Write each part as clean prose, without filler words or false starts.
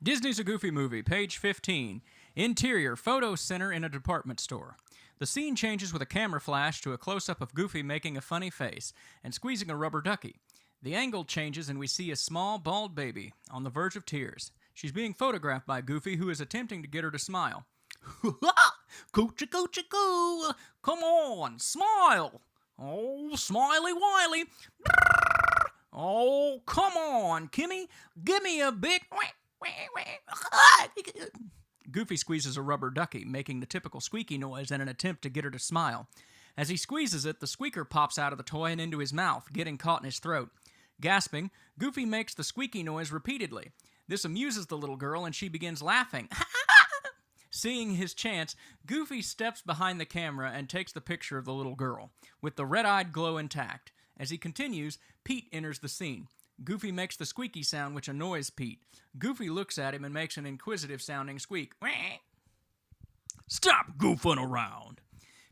Disney's A Goofy Movie, page 15. Interior, photo center in a department store. The scene changes with a camera flash to a close-up of Goofy making a funny face and squeezing a rubber ducky. The angle changes and we see a small, bald baby on the verge of tears. She's being photographed by Goofy, who is attempting to get her to smile. Coochie coochie coo! Come on, smile! Oh, smiley wiley! Oh, come on, Kimmy! Give me a big... Goofy squeezes a rubber ducky, making the typical squeaky noise in an attempt to get her to smile. As he squeezes it, the squeaker pops out of the toy and into his mouth, getting caught in his throat. Gasping, Goofy makes the squeaky noise repeatedly. This amuses the little girl, and she begins laughing. Seeing his chance, Goofy steps behind the camera and takes the picture of the little girl, with the red-eyed glow intact. As he continues, Pete enters the scene. Goofy makes the squeaky sound, which annoys Pete. Goofy looks at him and makes an inquisitive-sounding squeak. Stop goofing around!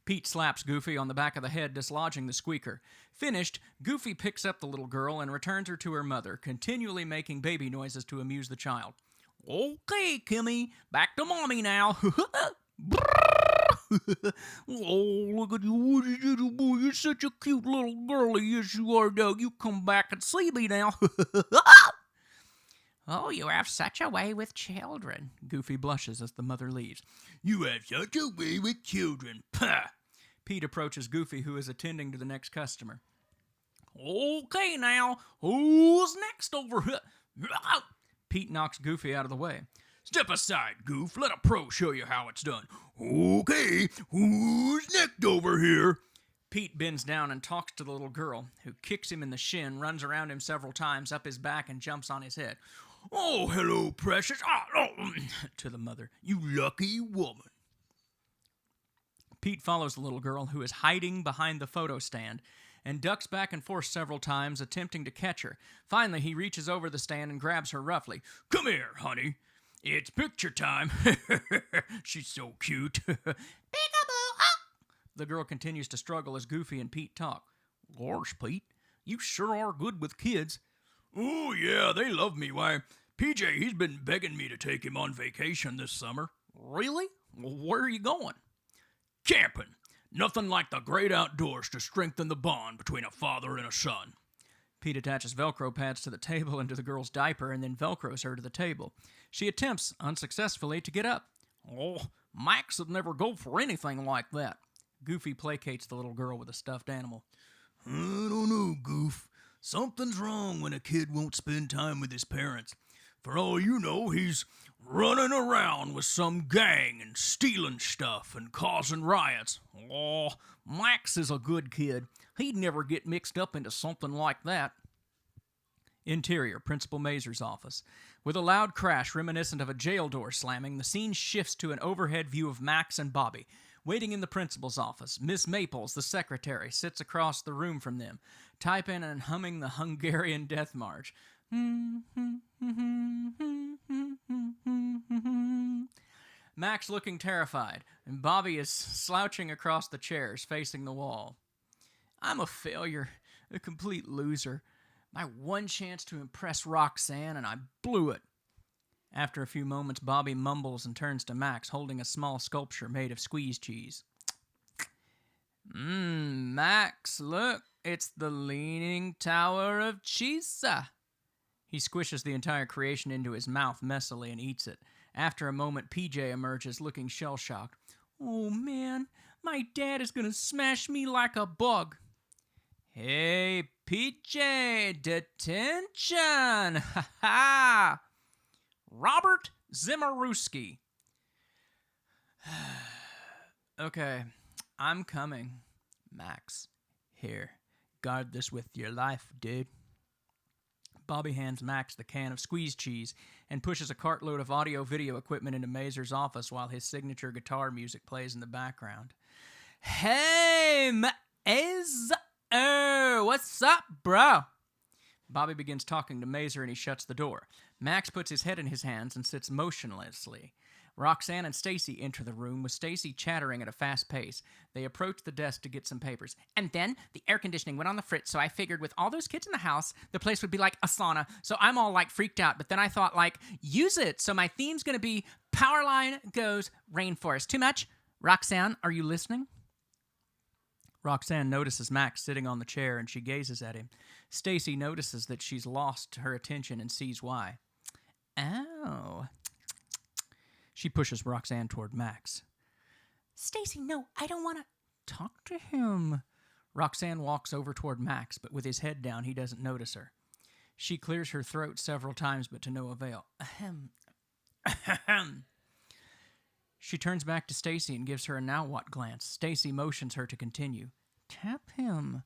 Pete slaps Goofy on the back of the head, dislodging the squeaker. Finished, Goofy picks up the little girl and returns her to her mother, continually making baby noises to amuse the child. Okay, Kimmy, back to Mommy now. Oh, look at you, little boy. You're such a cute little girlie. Yes, you are, Doug. You come back and see me now. Oh, you have such a way with children. Goofy blushes as the mother leaves. You have such a way with children. Pah! Pete approaches Goofy, who is attending to the next customer. Okay, now, who's next over here? Pete knocks Goofy out of the way. Step aside, Goof. Let a pro show you how it's done. Okay, who's next over here? Pete bends down and talks to the little girl, who kicks him in the shin, runs around him several times, up his back, and jumps on his head. Oh, hello, precious. To the mother. You lucky woman. Pete follows the little girl, who is hiding behind the photo stand, and ducks back and forth several times, attempting to catch her. Finally, he reaches over the stand and grabs her roughly. Come here, honey. It's picture time. She's so cute. Peekaboo! The girl continues to struggle as Goofy and Pete talk. Gosh, Pete, you sure are good with kids. Oh, yeah, they love me. Why, PJ, he's been begging me to take him on vacation this summer. Really? Well, where are you going? Camping. Nothing like the great outdoors to strengthen the bond between a father and a son. Pete attaches Velcro pads to the table and to the girl's diaper and then Velcros her to the table. She attempts, unsuccessfully, to get up. Oh, Max would never go for anything like that. Goofy placates the little girl with a stuffed animal. I don't know, Goof. Something's wrong when a kid won't spend time with his parents. For all you know, he's running around with some gang and stealing stuff and causing riots. Oh, Max is a good kid. He'd never get mixed up into something like that. Interior, Principal Mazur's office. With a loud crash reminiscent of a jail door slamming, the scene shifts to an overhead view of Max and Bobby. Waiting in the principal's office, Miss Maples, the secretary, sits across the room from them, typing and humming the Hungarian death march. Max looking terrified, and Bobby is slouching across the chairs, facing the wall. I'm a failure, a complete loser. My one chance to impress Roxanne, and I blew it. After a few moments, Bobby mumbles and turns to Max, holding a small sculpture made of squeeze cheese. Max, look, it's the Leaning Tower of Cheesa. He squishes the entire creation into his mouth messily and eats it. After a moment, PJ emerges, looking shell-shocked. Oh, man, my dad is going to smash me like a bug. Hey, PJ, detention! Ha ha! Robert Zimmerowski. Okay, I'm coming. Max, here, guard this with your life, dude. Bobby hands Max the can of squeeze cheese and pushes a cartload of audio-video equipment into Mazur's office while his signature guitar music plays in the background. Hey, Mazur, what's up, bro? Bobby begins talking to Mazur and he shuts the door. Max puts his head in his hands and sits motionlessly. Roxanne and Stacy enter the room, with Stacy chattering at a fast pace. They approach the desk to get some papers. And then the air conditioning went on the fritz, so I figured with all those kids in the house, the place would be like a sauna. So I'm all like freaked out. But then I thought, like, use it. So my theme's going to be Powerline goes rainforest. Too much? Roxanne, are you listening? Roxanne notices Max sitting on the chair, and she gazes at him. Stacy notices that she's lost her attention and sees why. Oh. She pushes Roxanne toward Max. Stacy, no, I don't want to talk to him. Roxanne walks over toward Max, but with his head down, he doesn't notice her. She clears her throat several times, but to no avail. Ahem. Ahem. She turns back to Stacy and gives her a now what glance. Stacy motions her to continue. Tap him.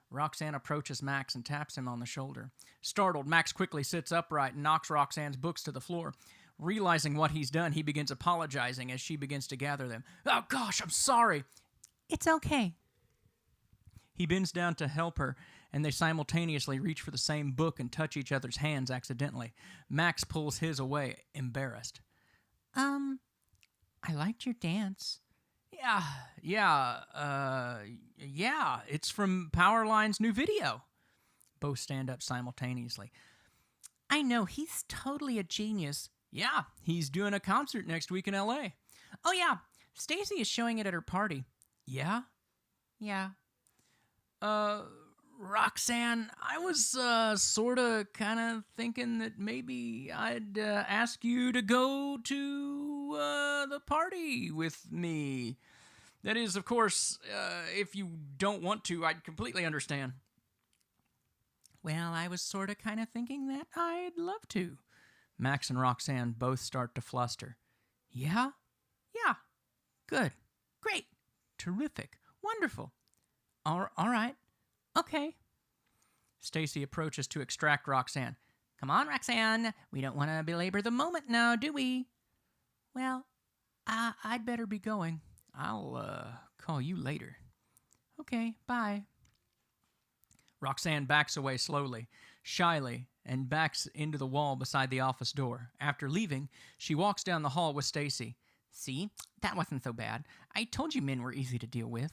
Roxanne approaches Max and taps him on the shoulder. Startled, Max quickly sits upright and knocks Roxanne's books to the floor. Realizing what he's done, he begins apologizing as she begins to gather them. Oh gosh, I'm sorry. It's okay. He bends down to help her, and they simultaneously reach for the same book and touch each other's hands accidentally. Max pulls his away, embarrassed. I liked your dance. Yeah, it's from Powerline's new video. Both stand up simultaneously. I know, he's totally a genius. Yeah, he's doing a concert next week in L.A. Oh yeah, Stacy is showing it at her party. Yeah? Yeah. Roxanne, I was sort of kind of thinking that maybe I'd ask you to go to the party with me. That is, of course, if you don't want to, I'd completely understand. Well, I was sort of kind of thinking that I'd love to. Max and Roxanne both start to fluster. Yeah? Yeah. Good. Great. Terrific. Wonderful. All right. Okay. Stacy approaches to extract Roxanne. Come on, Roxanne. We don't want to belabor the moment now, do we? Well, I'd better be going. I'll call you later. Okay, bye. Roxanne backs away slowly, shyly, and backs into the wall beside the office door. After leaving, she walks down the hall with Stacy. See? That wasn't so bad. I told you men were easy to deal with.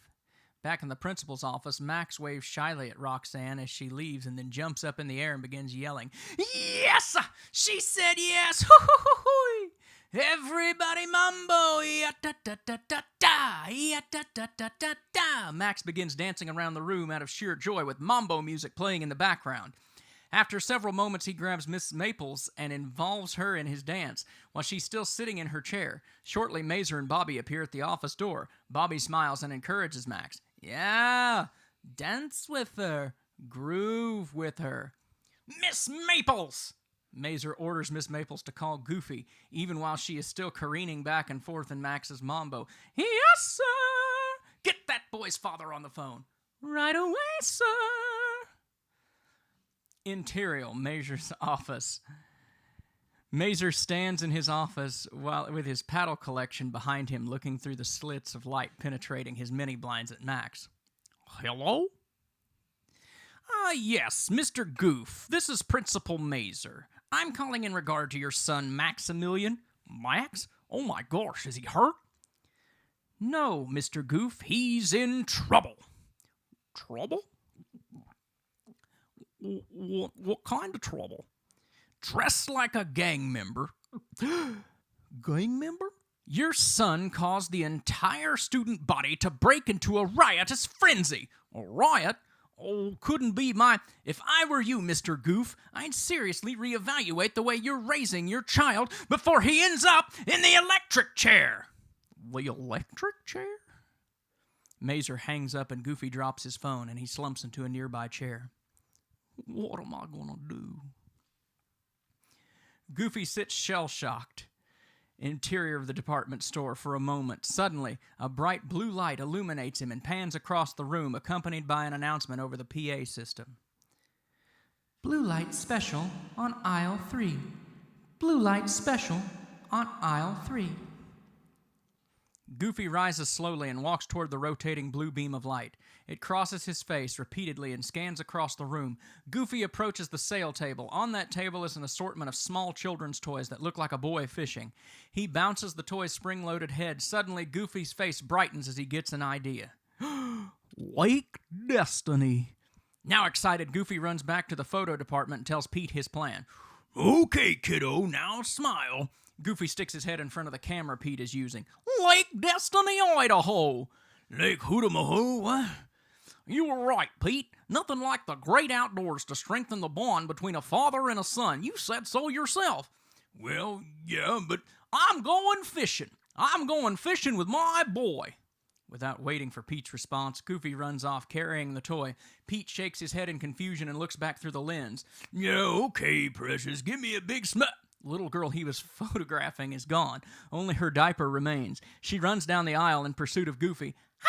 Back in the principal's office, Max waves shyly at Roxanne as she leaves and then jumps up in the air and begins yelling. Yes! She said yes! Hoo-hoo-hoo-hoo! Everybody mambo! Ya-da-da-da-da-da! Ya-da-da-da-da-da! Max begins dancing around the room out of sheer joy with mambo music playing in the background. After several moments, he grabs Miss Maples and involves her in his dance, while she's still sitting in her chair. Shortly, Mazer and Bobby appear at the office door. Bobby smiles and encourages Max. Yeah, dance with her. Groove with her. Miss Maples! Mazer orders Miss Maples to call Goofy, even while she is still careening back and forth in Max's mambo. Yes, sir! Get that boy's father on the phone. Right away, sir! Interior, Mazer's office. Mazer stands in his office with his paddle collection behind him, looking through the slits of light penetrating his mini blinds at Max. Hello? Yes, Mr. Goof. This is Principal Mazer. I'm calling in regard to your son, Maximilian. Max? Oh my gosh, is he hurt? No, Mr. Goof, he's in trouble. Trouble? What kind of trouble? Dressed like a gang member. Gang member? Your son caused the entire student body to break into a riotous frenzy. A riot? Oh, couldn't be my... If I were you, Mr. Goof, I'd seriously reevaluate the way you're raising your child before he ends up in the electric chair. The electric chair? Mazer hangs up and Goofy drops his phone and he slumps into a nearby chair. What am I gonna do? Goofy sits shell-shocked. Interior of the department store for a moment. Suddenly, a bright blue light illuminates him and pans across the room, accompanied by an announcement over the PA system. Blue light special on aisle 3. Blue light special on aisle 3. Goofy rises slowly and walks toward the rotating blue beam of light. It crosses his face repeatedly and scans across the room. Goofy approaches the sail table. On that table is an assortment of small children's toys that look like a boy fishing. He bounces the toy's spring-loaded head. Suddenly, Goofy's face brightens as he gets an idea. Lake Destiny. Now excited, Goofy runs back to the photo department and tells Pete his plan. Okay, kiddo, now smile. Goofy sticks his head in front of the camera Pete is using. Lake Destiny, Idaho. Lake Hootamaho, what? You were right, Pete. Nothing like the great outdoors to strengthen the bond between a father and a son. You said so yourself. Well, yeah, but I'm going fishing. I'm going fishing with my boy. Without waiting for Pete's response, Goofy runs off carrying the toy. Pete shakes his head in confusion and looks back through the lens. Yeah, okay, precious. Give me a big smile. The little girl he was photographing is gone. Only her diaper remains. She runs down the aisle in pursuit of Goofy. Hey,